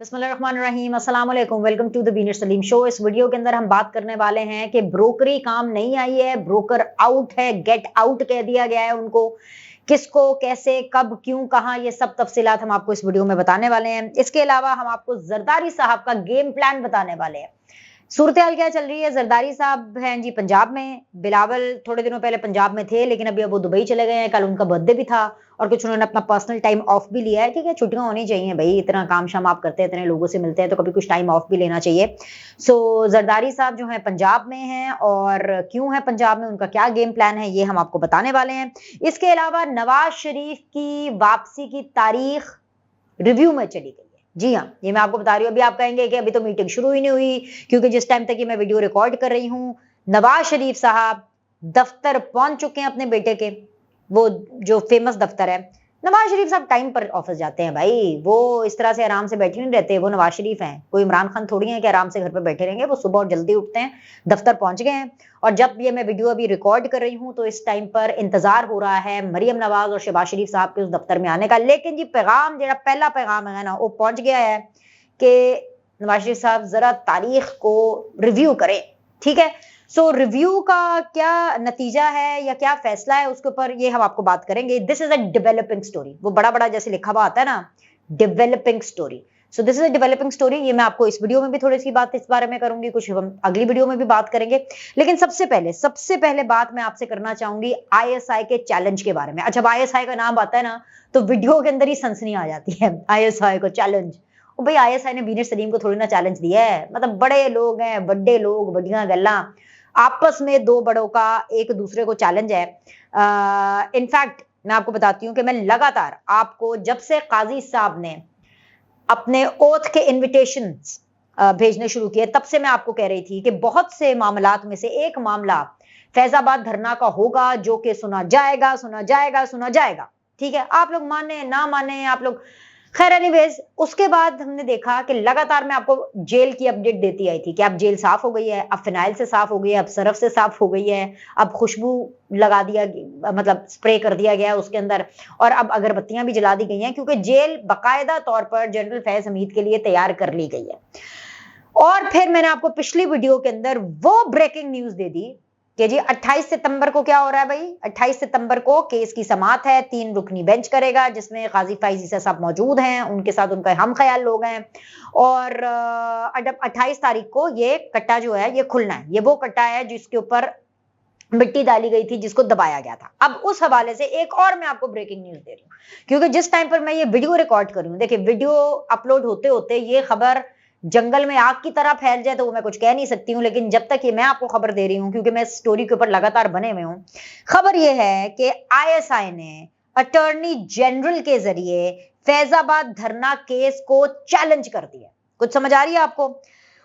बिस्मिल्लाहिर्रहमानिर्रहीम, अस्सलाम वालेकुम, वेलकम टू द बीनर सलीम शो। इस वीडियो के अंदर हम बात करने वाले हैं कि ब्रोकरी काम नहीं आई है, ब्रोकर आउट है, गेट आउट कह दिया गया है उनको। किसको, कैसे, कब, क्यों, कहां, ये सब तफसीलात हम आपको इस वीडियो में बताने वाले हैं। इसके अलावा हम आपको जरदारी साहब का गेम प्लान बताने वाले हैं। सूरत हाल क्या चल रही है? जरदारी साहब हैं जी पंजाब में, बिलावल थोड़े दिनों पहले पंजाब में थे, लेकिन अभी अब वो दुबई चले गए हैं। कल उनका बर्थडे भी था और कुछ उन्होंने अपना पर्सनल टाइम ऑफ भी लिया है। ठीक है, छुट्टियां होनी चाहिए भाई, इतना काम शाम आप करते हैं, इतने लोगों से मिलते हैं, तो कभी कुछ टाइम ऑफ भी लेना चाहिए। सो जरदारी साहब जो है पंजाब में हैं, और क्यों है पंजाब में, उनका क्या गेम प्लान है, ये हम आपको बताने वाले हैं। इसके अलावा नवाज शरीफ की वापसी की तारीख रिव्यू में चली गई। जी हाँ, ये मैं आपको बता रही हूँ। अभी आप कहेंगे कि अभी तो मीटिंग शुरू ही नहीं हुई, क्योंकि जिस टाइम तक ये मैं वीडियो रिकॉर्ड कर रही हूँ नवाज शरीफ साहब दफ्तर पहुंच चुके हैं अपने बेटे के, वो जो फेमस दफ्तर है। नवाज शरीफ साहब टाइम पर ऑफिस जाते हैं भाई, वो इस तरह से आराम से बैठे नहीं रहते। वो नवाज शरीफ हैं, कोई इमरान खान थोड़ी है कि आराम से घर पर बैठे रहेंगे। वो सुबह और जल्दी उठते हैं, दफ्तर पहुंच गए हैं। और जब ये मैं वीडियो अभी रिकॉर्ड कर रही हूँ तो इस टाइम पर इंतजार हो रहा है मरियम नवाज और शहबाज शरीफ साहब के उस दफ्तर में आने का। लेकिन जी पैगाम, जो पहला पैगाम है ना, वो पहुंच गया है कि नवाज शरीफ साहब जरा तारीख को रिव्यू करें। ठीक है, सो रिव्यू का क्या नतीजा है या क्या फैसला है, उसके ऊपर ये हम आपको बात करेंगे। This is a developing story, वो बड़ा बड़ा जैसे लिखा हुआ आता है ना, developing story. So this is a developing story. ये मैं आपको इस वीडियो में भी थोड़ी सी बात इस बारे में करूंगी, कुछ हम अगली वीडियो में भी बात करेंगे। लेकिन सबसे पहले बात मैं आपसे करना चाहूंगी आईएसआई के चैलेंज के बारे में। अच्छा, जब आईएसआई का नाम आता है ना तो वीडियो के अंदर ही सनसनी आ जाती है। आईएसआई को चैलेंज, ओ भाई आईएसआई ने बीनर सलीम को थोड़ी ना चैलेंज दिया है। मतलब बड़े लोग हैं, बड़े लोग, बड़ियां गल्ला, आपस में दो बड़ों का एक दूसरे को चैलेंज है। इनफैक्ट मैं आपको बताती हूँ कि मैं लगातार आपको, जब से काजी साहब ने अपने ओथ के इन्विटेशंस भेजने शुरू किए, तब से मैं आपको कह रही थी कि बहुत से मामलात में से एक मामला फैजाबाद धरना का होगा, जो कि सुना जाएगा। ठीक है, आप लोग माने ना माने, आप लोग खैर एनीवेज। उसके बाद हमने देखा कि लगातार मैं आपको जेल की अपडेट देती आई थी कि अब जेल साफ हो गई है, अब फिनाइल से साफ हो गई है, अब सरफ से साफ हो गई है, अब खुशबू लगा दिया, मतलब स्प्रे कर दिया गया उसके अंदर, और अब अगरबत्तियां भी जला दी गई हैं, क्योंकि जेल बाकायदा तौर पर जनरल फैज हमीद के लिए तैयार कर ली गई है। और फिर मैंने आपको पिछली वीडियो के अंदर वो ब्रेकिंग न्यूज दे दी कि जी 28 सितंबर को क्या हो रहा है भाई। 28 सितंबर को केस की समाअत है, 3 रुकनी बेंच करेगा, जिसमें काजी फाइज ईसा साहब मौजूद हैं, उनके साथ उनका हम ख्याल लोग हैं। और 28 तारीख को ये कट्टा जो है ये खुलना है। ये वो कट्टा है जिसके ऊपर मिट्टी डाली गई थी, जिसको दबाया गया था। अब उस हवाले से एक और मैं आपको ब्रेकिंग न्यूज दे रही हूँ, क्योंकि जिस टाइम पर मैं ये वीडियो रिकॉर्ड कर रही हूँ, देखिए वीडियो अपलोड होते होते ये खबर जंगल में आग की तरह फैल जाए तो वो मैं कुछ कह नहीं सकती हूँ। लेकिन जब तक ये मैं आपको खबर दे रही हूँ, क्योंकि मैं स्टोरी के ऊपर लगातार बने हुए हूँ, खबर ये है कि आईएसआई ने अटॉर्नी जनरल के जरिए फैजाबाद धरना केस को चैलेंज कर दिया। कुछ समझ आ रही है आपको?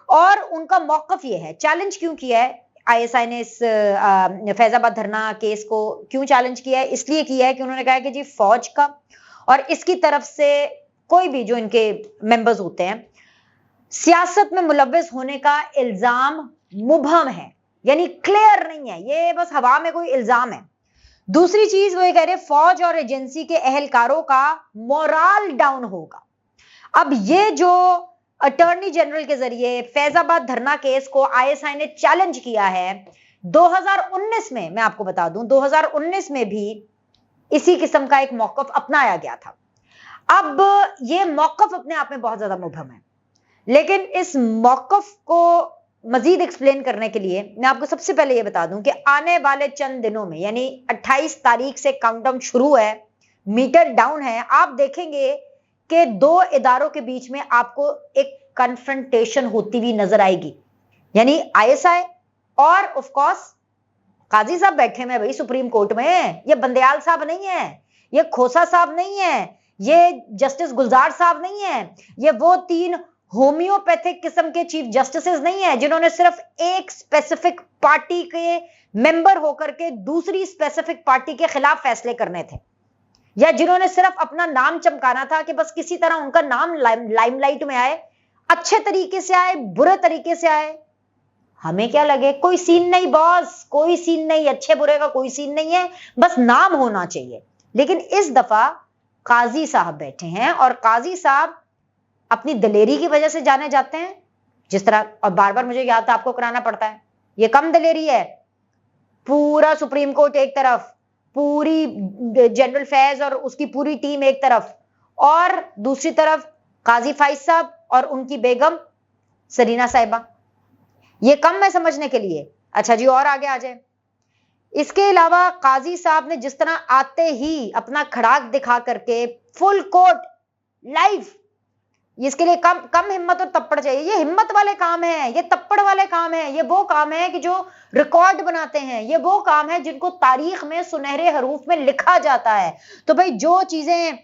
और उनका मौकफ ये है, चैलेंज क्यों किया है आईएसआई ने इस फैजाबाद धरना केस को, क्यों चैलेंज किया है? इसलिए किया है कि उन्होंने कहा कि जी फौज का और इसकी तरफ से कोई भी जो इनके मेंबर्स होते हैं, सियासत में मुलव्वस होने का इल्जाम मुबहम है, यानी क्लियर नहीं है, ये बस हवा में कोई इल्जाम है। दूसरी चीज वो ये कह रहे फौज और एजेंसी के अहलकारों का मोराल डाउन होगा। अब ये जो अटॉर्नी जनरल के जरिए फैजाबाद धरना केस को आईएसआई ने चैलेंज किया है, 2019 में, मैं आपको बता दूं 2019 में भी इसी किस्म का एक मौकफ अपनाया गया था। अब ये मौकफ अपने आप में बहुत ज्यादा मुबहम है, लेकिन इस मौकफ को मजीद एक्सप्लेन करने के लिए मैं आपको सबसे पहले ये बता दूं कि आने वाले चंद दिनों में, यानी 28 तारीख से काउंटडाउन शुरू है, मीटर डाउन है, आप देखेंगे कि दो इदारों के बीच में आपको एक कन्फ्रंटेशन होती हुई नजर आएगी। यानी आईएसआई और ऑफ कोर्स काजी साहब बैठे हैं भाई सुप्रीम कोर्ट में। ये बंदयाल साहब नहीं है, ये खोसा साहब नहीं है, ये जस्टिस गुलजार साहब नहीं है, ये वो 3 होम्योपैथिक किस्म के चीफ जस्टिसेस नहीं है जिन्होंने सिर्फ एक स्पेसिफिक पार्टी के मेंबर होकर के दूसरी स्पेसिफिक पार्टी के खिलाफ फैसले करने थे, या जिन्होंने सिर्फ अपना नाम चमकाना था कि बस किसी तरह उनका नाम लाइमलाइट में आए, अच्छे तरीके से आए, बुरे तरीके से आए, हमें क्या लगे। कोई सीन नहीं बॉस, कोई सीन नहीं, अच्छे बुरे का कोई सीन नहीं है, बस नाम होना चाहिए। लेकिन इस दफा काजी साहब बैठे हैं और काजी साहब अपनी दलेरी की वजह से जाने जाते हैं, जिस तरह, और बार बार मुझे याद आपको कराना पड़ता है, ये कम दलेरी है। पूरा सुप्रीम कोर्ट एक तरफ, पूरी जनरल फैज और उसकी पूरी टीम एक तरफ, और दूसरी तरफ काजी फाइज साहब और उनकी बेगम सरीना साहिबा। ये कम है समझने के लिए। अच्छा जी, और आगे आ जाए। इसके अलावा काजी साहब ने जिस तरह आते ही अपना खड़ाक दिखा करके फुल कोर्ट लाइव, इसके लिए कम हिम्मत और तप्पड़ चाहिए। ये हिम्मत वाले काम है, ये तप्पड़ वाले काम है, ये वो काम है कि जो रिकॉर्ड बनाते हैं, ये वो काम है जिनको तारीख में सुनहरे हरूफ में लिखा जाता है। तो भाई जो चीजें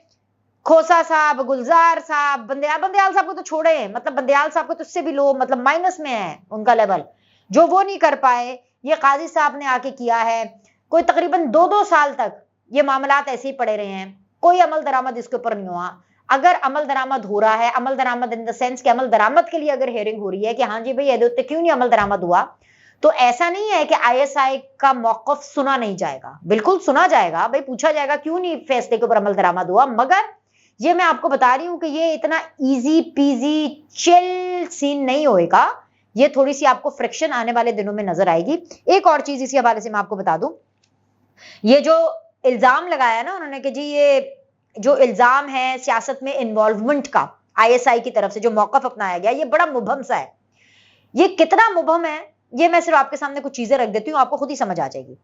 खोसा साहब, गुलजार साहब, बंदयाल साहब को तो छोड़े, मतलब बंदयाल साहब को तो उससे भी लो, मतलब माइनस में है उनका लेवल, जो वो नहीं कर पाए, ये काजी साहब ने आके किया है। कोई तकरीबन 2-2 साल तक ये मामलात ऐसे ही पड़े रहे हैं, कोई अमल दरामद इसके ऊपर नहीं हुआ। अगर अमल दरामद हो रहा है, अमल दरामद इन द सेंस कि अमल दरामद के लिए अगर हियरिंग हो रही है कि हाँ जी भाई ये क्यों नहीं अमल दरामद हुआ, तो ऐसा नहीं है कि आईएसआई का मौकफ सुना नहीं जाएगा, बिल्कुल सुना जाएगा भाई, पूछा जाएगा क्यों नहीं फैसले के ऊपर अमल दरामद हुआ। मगर ये मैं आपको बता रही हूं कि ये इतना इजी पीजी चिल सीन नहीं होएगा, ये थोड़ी सी आपको फ्रिक्शन आने वाले दिनों में नजर आएगी। एक और चीज इसी हवाले से मैं आपको बता दूं, ये जो इल्जाम लगाया ना उन्होंने कि जी ये जो इल्जाम है सियासत में इन्वॉल्वमेंट का आईएसआई की तरफ से जो मौकफ अपनाया गया, ये बड़ा मुबहम सा है। ये कितना मुबहम है ये मैं सिर्फ आपके सामने कुछ चीजें रख देती हूँ, आपको खुद ही समझ आ जाएगी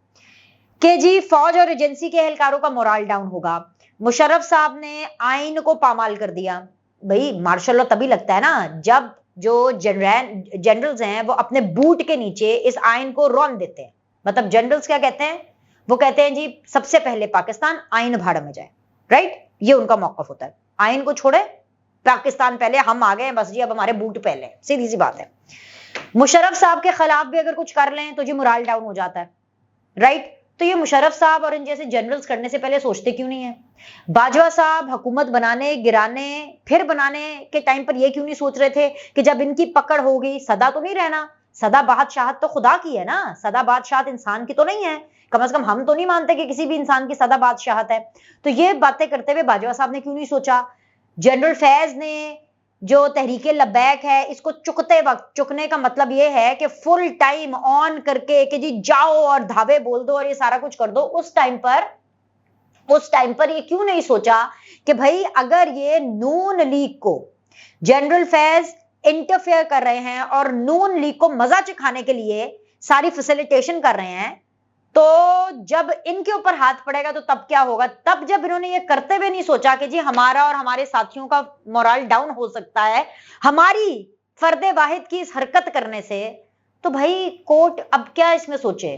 कि जी फौज और एजेंसी के एहलकारों का मोरल डाउन होगा। मुशर्रफ साहब ने आइन को पामाल कर दिया। भाई मार्शल लॉ तभी लगता है ना जब जो जनरल्स हैं वो अपने बूट के नीचे इस आइन को रौन देते हैं। मतलब जनरल्स क्या कहते हैं, वो कहते हैं जी सबसे पहले पाकिस्तान आइन भाड़ में जाए, राइट, ये उनका मौकफ होता है। आइन को छोड़े, पाकिस्तान पहले, हम आ गए बस जी, अब हमारे बूट पहले, सीधी सी बात है। मुशर्रफ साहब के खिलाफ भी अगर कुछ कर लें तो जी मोरल डाउन हो जाता है, राइट। तो ये मुशर्रफ साहब और इन जैसे जनरल्स करने से पहले सोचते क्यों नहीं है? बाजवा साहब हुकूमत बनाने, गिराने, फिर बनाने के टाइम पर ये क्यों नहीं सोच रहे थे कि जब इनकी पकड़ होगी, सदा तो नहीं रहना, सदा बादशाहत तो खुदा की है ना, सदा बादशाहत इंसान की तो नहीं है, कम से कम हम तो नहीं मानते कि किसी भी इंसान की सदा बादशाहत है। तो ये बातें करते हुए बाजवा साहब ने क्यों नहीं सोचा? जनरल फैज ने जो तहरीके लब्बैक है इसको चुकते वक्त, चुकने का मतलब ये है कि फुल टाइम ऑन करके कि जी जाओ और धावे बोल दो और ये सारा कुछ कर दो, उस टाइम पर ये क्यों नहीं सोचा कि भाई अगर ये नून लीग को जनरल फैज इंटरफेयर कर रहे हैं और नून लीग को मजा चखाने के लिए सारी फैसिलिटेशन कर रहे हैं, तो जब इनके ऊपर हाथ पड़ेगा तो तब क्या होगा? तब जब इन्होंने ये करते हुए नहीं सोचा कि जी हमारा और हमारे साथियों का मोरल डाउन हो सकता है हमारी फर्दे वाहिद की इस हरकत करने से, तो भाई कोर्ट अब क्या इसमें सोचे?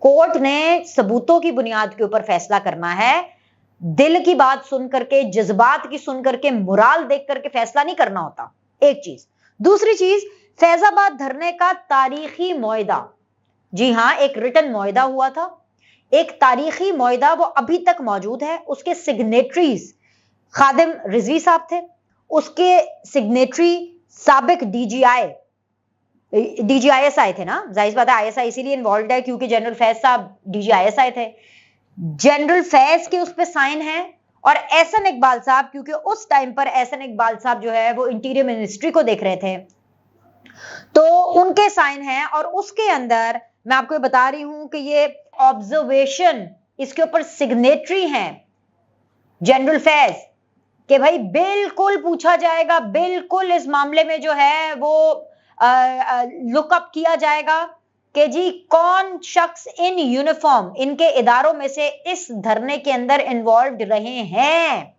कोर्ट ने सबूतों की बुनियाद के ऊपर फैसला करना है, दिल की बात सुन करके, जज्बात की सुन करके, मोरल देख करके फैसला नहीं करना होता। एक चीज। दूसरी चीज, फैजाबाद धरने का तारीखी मुआहदा, जी हां, एक रिटन मुआहदा हुआ था, एक तारीखी मुआहदा, वो अभी तक मौजूद है। उसके सिग्नेटरीज खादिम रिजवी साहब थे, उसके सिग्नेटरी साबिक डीजीआईएसआई थे ना, जाहिर बात है आईएसआई इसीलिए इन्वॉल्व है क्योंकि जनरल फैज साहब डीजीआईएसआई थे। जनरल फैज के उस पर साइन है, और एहसन इकबाल साहब, क्योंकि उस टाइम पर एहसन इकबाल साहब जो है वो इंटीरियर मिनिस्ट्री को देख रहे थे, तो उनके साइन है। और उसके अंदर मैं आपको बता रही हूं कि ये ऑब्जर्वेशन, इसके ऊपर सिग्नेटरी हैं जनरल फैज कि भाई बिल्कुल पूछा जाएगा, बिल्कुल इस मामले में जो है वो लुकअप किया जाएगा कि जी कौन शख्स इन यूनिफॉर्म इनके इदारों में से इस धरने के अंदर इन्वॉल्व रहे हैं।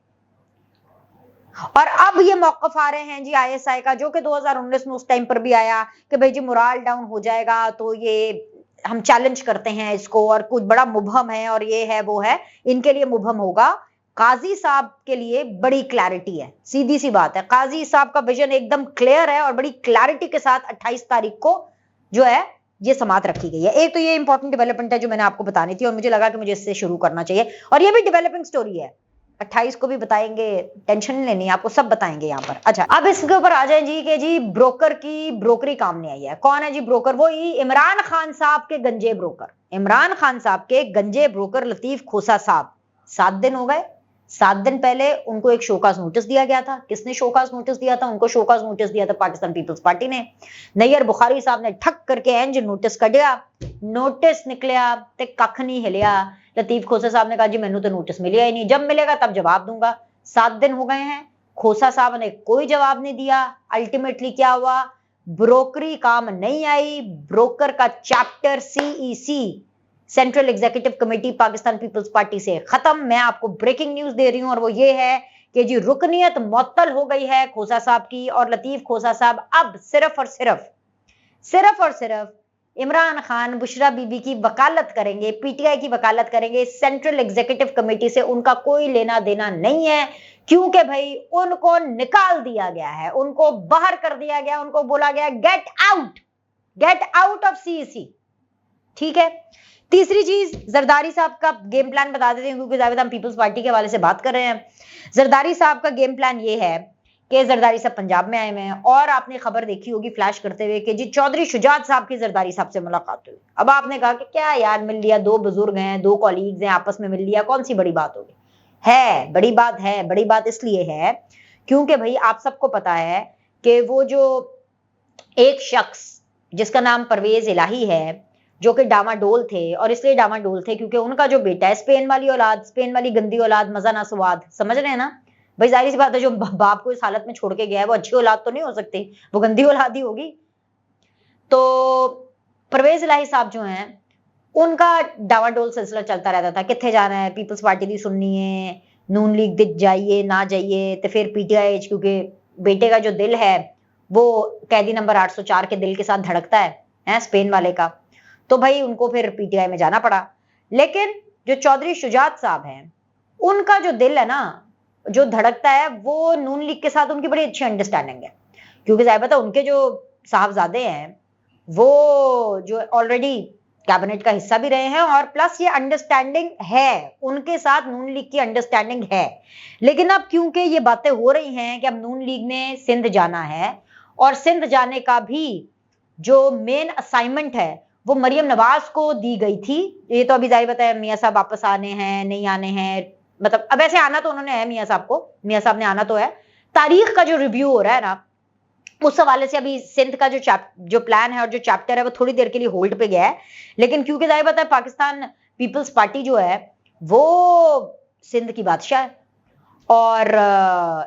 और अब ये मौकफ आ रहे हैं जी आईएसआई का, जो कि 2019 में उस टाइम पर भी आया कि भाई जी मोरल डाउन हो जाएगा, तो ये हम चैलेंज करते हैं इसको, और कुछ बड़ा मुबहम है और ये है वो है, इनके लिए मुबहम होगा। काजी साहब के लिए बड़ी क्लैरिटी है, सीधी सी बात है, काजी साहब का विजन एकदम क्लियर है और बड़ी क्लैरिटी के साथ 28 तारीख को जो है ये समात रखी गई है। एक तो ये इंपॉर्टेंट डेवलपमेंट है जो मैंने आपको बतानी थी और मुझे लगा कि मुझे इससे शुरू करना चाहिए, और ये भी डेवलपिंग स्टोरी है, 28 को भी बताएंगे, टेंशन नहीं लेनी, आपको सब बताएंगे यहाँ पर। अच्छा, अब इसके ऊपर आ जाए जी कि जी ब्रोकर की ब्रोकरी काम नहीं आई है। कौन है जी ब्रोकर? वो ही इमरान खान साहब के गंजे ब्रोकर, इमरान खान साहब के गंजे ब्रोकर लतीफ खोसा साहब। 7 दिन हो गए, 7 दिन पहले उनको एक शोकाज नोटिस दिया गया था। किसने शोकाज नोटिस दिया था? उनको शोकाज नोटिस दिया था पाकिस्तान पीपल्स पार्टी ने। नैयर बुखारी साहब ने ठक करके एंज नोटिस कढ़िया, नोटिस निकलिया ते कख नहीं हिलिया। लतीफ खोसा साहब ने कहा जी मैनू तो नोटिस मिलिया ही नहीं, जब मिलेगा तब जवाब दूंगा। 7 दिन हो गए हैं, खोसा साहब ने कोई जवाब नहीं दिया। अल्टीमेटली क्या हुआ? ब्रोकरी काम नहीं आई। ब्रोकर का chapter CEC, central executive committee Pakistan Peoples Party से खत्म। मैं आपको ब्रेकिंग न्यूज दे रही हूं और वो ये है कि जी रुकनियत मुअत्तल हो गई है खोसा साहब की, और लतीफ खोसा साहब अब सिर्फ और सिर्फ इमरान खान, बुशरा बीबी की वकालत करेंगे, पीटीआई की वकालत करेंगे। सेंट्रल एग्जीक्यूटिव कमेटी से उनका कोई लेना देना नहीं है, क्योंकि भाई उनको निकाल दिया गया है, उनको बाहर कर दिया गया, उनको बोला गया गेट आउट ऑफ सीईसी। ठीक है। तीसरी चीज, जरदारी साहब का गेम प्लान बता देते हैं, क्योंकि जावेद हम पीपल्स पार्टी के हवाले से बात कर रहे हैं। जरदारी साहब का गेम प्लान ये है कि जरदारी साहब पंजाब में आए हुए हैं, और आपने खबर देखी होगी फ्लैश करते हुए कि जी चौधरी शुजात साहब की जरदारी साहब से मुलाकात हुई। अब आपने कहा कि क्या यार, मिल लिया, 2 बुजुर्ग हैं, 2 कॉलीग्स हैं, आपस में मिल लिया, कौन सी बड़ी बात होगी? है बड़ी बात है। बड़ी बात इसलिए है क्योंकि भाई आप सबको पता है कि वो जो एक शख्स जिसका नाम परवेज इलाही है, जो कि डामाडोल थे, और इसलिए डामाडोल थे क्योंकि उनका जो बेटा है, स्पेन वाली औलाद, स्पेन वाली गंदी औलाद, मजा ना स्वाद, समझ रहे हैं ना भाई? जाहिर सी बात है, जो बाप को इस हालत में छोड़ के गया है वो अच्छी औलाद तो नहीं हो सकती, वो गंदी औलाद ही होगी। तो परवेज इलाही साहब जो हैं, उनका डावाडोल सिलसिला चलता रहता था, कितने जाना है, पीपल्स पार्टी की सुननी है, नून लीग दिख जाइए ना जाइए, तो फिर पीटीआई, क्योंकि बेटे का जो दिल है वो कैदी नंबर 804 के दिल के साथ धड़कता है स्पेन वाले का, तो भाई उनको फिर पीटीआई में जाना पड़ा। लेकिन जो चौधरी शुजात साहब हैं, उनका जो दिल है ना, जो धड़कता है, वो नून लीग के साथ उनकी बड़ी अच्छी अंडरस्टैंडिंग है, क्योंकि जाहिर बात है उनके जो साहबजादे हैं वो जो ऑलरेडी कैबिनेट का हिस्सा भी रहे हैं, और प्लस ये अंडरस्टैंडिंग है उनके साथ, नून लीग की अंडरस्टैंडिंग है। लेकिन अब क्योंकि ये बातें हो रही हैं कि अब नून लीग ने सिंध जाना है, और सिंध जाने का भी जो मेन असाइनमेंट है वो मरियम नवाज को दी गई थी। ये तो अभी जाहिर बताया मियाँ साहब वापस आने हैं नहीं आने हैं, मतलब अब ऐसे आना तो उन्होंने है, मियाँ साहब ने आना तो है। तारीख का जो रिव्यू हो रहा है ना, उस हवाले से अभी सिंध का जो प्लान है और जो चैप्टर है वो थोड़ी देर के लिए होल्ड पे गया है। लेकिन क्योंकि जाहिर बात है पाकिस्तान पीपल्स पार्टी जो है वो सिंध की बादशाह है, और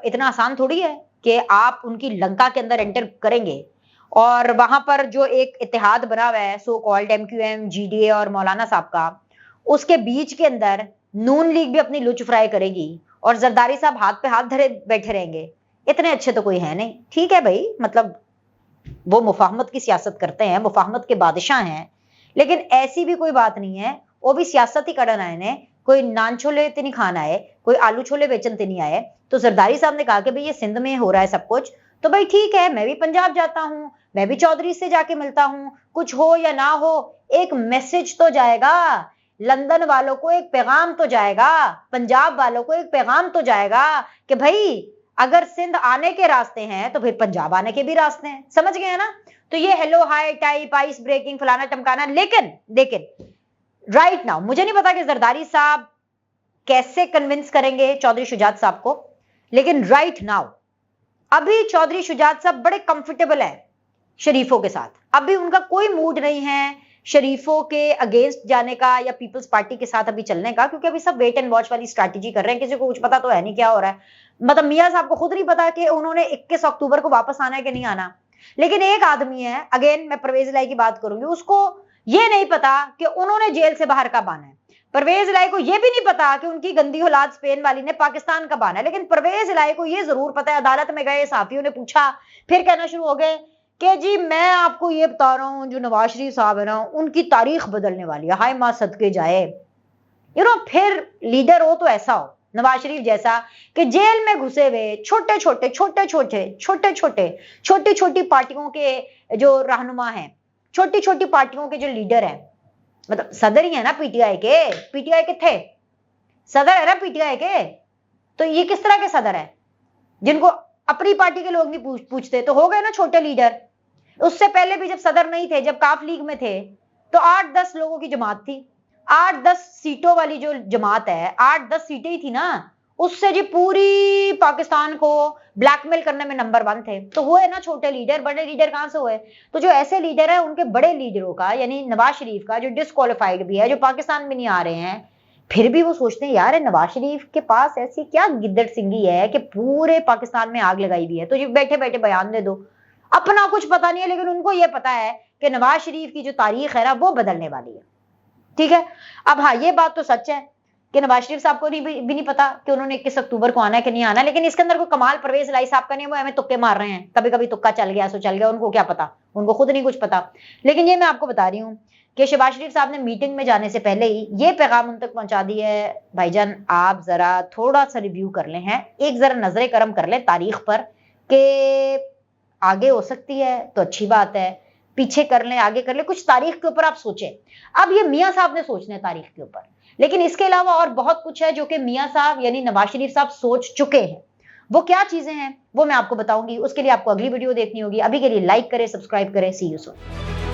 इतना आसान थोड़ी है कि आप उनकी लंका के अंदर एंटर करेंगे, और वहां पर जो एक इत्तेहाद बना हुआ है सो कॉल्ड MQM, GDA और मौलाना साहब का, उसके बीच के अंदर नून लीग भी अपनी लुच फ्राई करेगी और जरदारी साहब हाथ पे हाथ धरे बैठे रहेंगे। इतने अच्छे तो कोई है नहीं। ठीक है भाई, मतलब वो मुफाहमत की सियासत करते हैं, मुफाहमत के बादशाह हैं, लेकिन ऐसी भी कोई बात नहीं है, वो भी सियासत ही करन आए ने, कोई नान छोले तो नहीं खान आए, कोई आलू छोले बेचन तो नहीं आए। तो जरदारी साहब ने कहा कि भाई ये सिंध में हो रहा है सब कुछ, तो भाई ठीक है, मैं भी पंजाब जाता हूँ, मैं भी चौधरी से जाके मिलता हूँ, कुछ हो या ना हो एक मैसेज तो जाएगा, लंदन वालों को एक पैगाम तो जाएगा, पंजाब वालों को एक पैगाम तो जाएगा कि भाई अगर सिंध आने के रास्ते हैं तो फिर पंजाब आने के भी रास्ते हैं। समझ गए ना? तो ये hello hi type, ice breaking, फलाना टमकाना। लेकिन राइट नाउ मुझे नहीं पता कि जरदारी साहब कैसे कन्विंस करेंगे चौधरी शुजात साहब को, लेकिन राइट नाउ अभी चौधरी शुजात साहब बड़े कंफर्टेबल है शरीफों के साथ। अभी उनका कोई मूड नहीं है शरीफों के अगेंस्ट जाने का या पीपल्स पार्टी के साथ अभी चलने का, क्योंकि अभी सब वेट एंड वॉच वाली स्ट्रैटेजी कर रहे हैं। किसी को कुछ पता तो है नहीं क्या हो रहा है, मतलब मियां साहब को खुद नहीं पता कि उन्होंने 21 अक्टूबर को वापस आना है कि नहीं आना। लेकिन एक आदमी है, अगेन मैं परवेज इलाही की बात करूंगी, उसको ये नहीं पता कि उन्होंने जेल से बाहर कब आना है। परवेज इलाही को यह भी नहीं पता कि उनकी गंदी औलाद स्पेन वाली ने पाकिस्तान कब आना है। लेकिन परवेज इलाही को यह जरूर पता है, अदालत में गए, सहाफियों ने पूछा, फिर कहना शुरू हो गए कि जी मैं आपको ये बता रहा हूं, जो नवाज शरीफ साहब है ना, उनकी तारीख बदलने वाली है, हाय मां सदके जाए। फिर लीडर हो तो ऐसा हो, नवाज शरीफ जैसा, कि जेल में घुसे हुए छोटे छोटी पार्टियों के जो रहनुमा हैं, छोटी छोटी पार्टियों के जो लीडर हैं, मतलब सदर ही है ना पीटीआई के थे, सदर है ना पीटीआई के। तो ये किस तरह के सदर है जिनको अपनी पार्टी के लोग नहीं पूछते? तो हो गए ना छोटे लीडर। उससे पहले भी जब सदर नहीं थे, जब काफ लीग में थे, तो 8-10 लोगों की जमात थी, 8-10 सीटों वाली जो जमात है, 8-10 सीटें ही थी ना, उससे जी पूरी पाकिस्तान को ब्लैकमेल करने में नंबर 1 थे। तो हुए ना छोटे लीडर, बड़े लीडर कहां से हुए? तो जो ऐसे लीडर है उनके बड़े लीडरों का, यानी नवाज शरीफ का जो डिस्क्वालिफाइड भी है, जो पाकिस्तान में नहीं आ रहे हैं, फिर भी वो सोचते हैं यार नवाज शरीफ के पास ऐसी क्या गिद्दड़ सिंगी है कि पूरे पाकिस्तान में आग लगाई हुई है, तो ये बैठे बैठे बयान दे दो। अपना कुछ पता नहीं है, लेकिन उनको ये पता है कि नवाज शरीफ की जो तारीख है ना वो बदलने वाली है। ठीक है, अब हाँ ये बात तो सच है कि नवाज शरीफ साहब को भी नहीं पता कि उन्होंने 21 अक्टूबर को आना है कि नहीं आना, लेकिन इसके अंदर कोई कमाल परवेज लाई साहब का नहीं, वो हमें तुक्के मार रहे हैं, कभी कभी तुक्का चल गया सो चल गया, उनको क्या पता, उनको खुद नहीं कुछ पता। लेकिन ये मैं आपको बता रही हूँ कि शहबाज शरीफ साहब ने मीटिंग में जाने से पहले ही ये पैगाम उन तक पहुंचा दिया है, भाईजान आप जरा थोड़ा सा रिव्यू कर लें, हैं एक जरा नजरे करम कर लें तारीख पर कि आगे हो सकती है तो अच्छी बात है, पीछे कर लें, आगे कर लें, कुछ तारीख के ऊपर आप सोचें। अब ये मियां साहब ने सोचना है तारीख के ऊपर, लेकिन इसके अलावा और बहुत कुछ है जो कि मियां साहब यानी नवाज शरीफ साहब सोच चुके हैं। वो क्या चीजें हैं वो मैं आपको बताऊंगी, उसके लिए आपको अगली वीडियो देखनी होगी। अभी के लिए लाइक करें, सब्सक्राइब करें, सी यू सून।